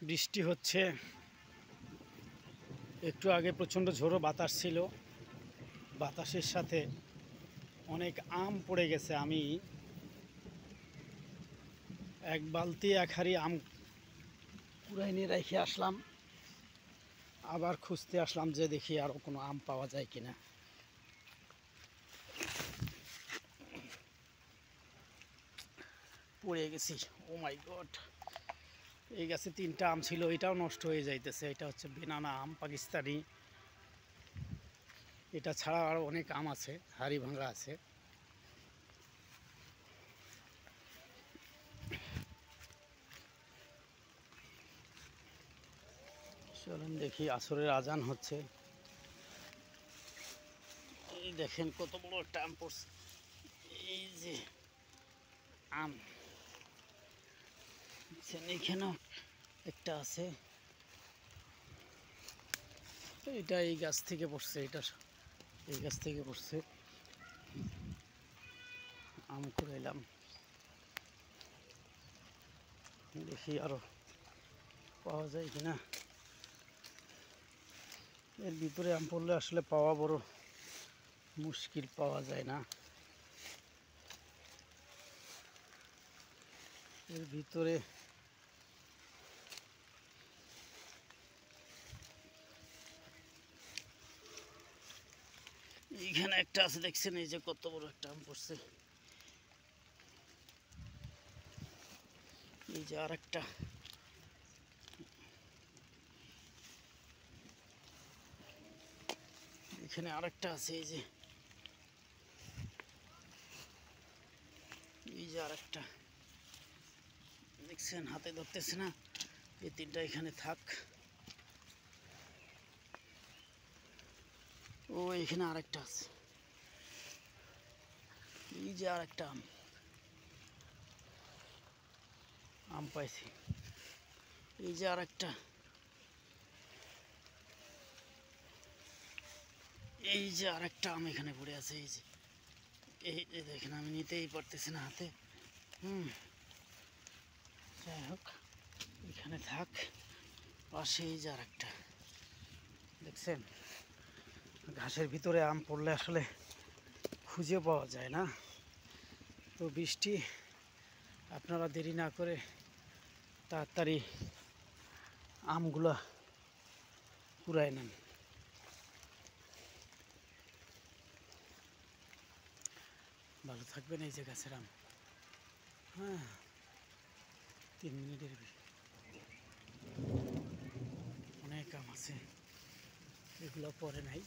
বৃষ্টি হচ্ছে। একটু আগে প্রচণ্ড ঝোড়ো বাতাস ছিল, বাতাসের সাথে অনেক আম পড়ে গেছে। আমি এক বালতি এক হাঁড়ি আম কুড়াই নিয়ে রেখে আসলাম, আবার খুঁজতে আসলাম যে দেখি আরও কোনো আম পাওয়া যায় কিনা। পড়ে গেছি, ও মাই গড। এই গাছে 3টা আম ছিল, এটাও নষ্ট হয়ে যাইতেছে। এটা হচ্ছে বেনানা আম, পাকিস্তানি। এটা ছাড়া আরও অনেক আম আছে, হাড়ি ভাঙা আছে। চলুন দেখি, আসরের আজান হচ্ছে। এই দেখেন কত বড় একটা আম পড়ছে। এই যে আম, এখানেও একটা আছে। এটা এই গাছ থেকে পড়ছে, এটা এই গাছ থেকে পড়ছে। আম কুড়াইলাম, দেখি আরো পাওয়া যায় কিনা। এর ভিতরে আম পড়লে আসলে পাওয়া বড় মুশকিল, পাওয়া যায় না। এর ভিতরে এইখানে একটা আছে, দেখছেন? এই যে কত বড় একটা আম পড়ছে। এই যে আর একটা, এখানে আরেকটা আছে। এই যে আরেকটা, দেখছেন? হাতে ধরতেছে না। এই 3টা এখানে থাক। ও এখানে আরেকটা আছে। এই যে আরেকটা আম পাইছি। এই যে আরেকটা, এই যে আরেকটা আম এখানে পড়ে আছে। এই যে এই দেখেন, আমি নিতেই পারতেছি না হাতে। যাই হোক, এখানে থাক। পাশে এই যে আরেকটা, দেখছেন? ঘাসের ভিতরে আম পড়লে আসলে খুঁজে পাওয়া যায় না। তো বৃষ্টি, আপনারা দেরি না করে তাড়াতাড়ি আমগুলা কুড়ায় নেন। ভালো থাকবেন। এই যে গাছের আম, হ্যাঁ, 3 মিনিটের অনেক আম আছে, এগুলো পরে নাই।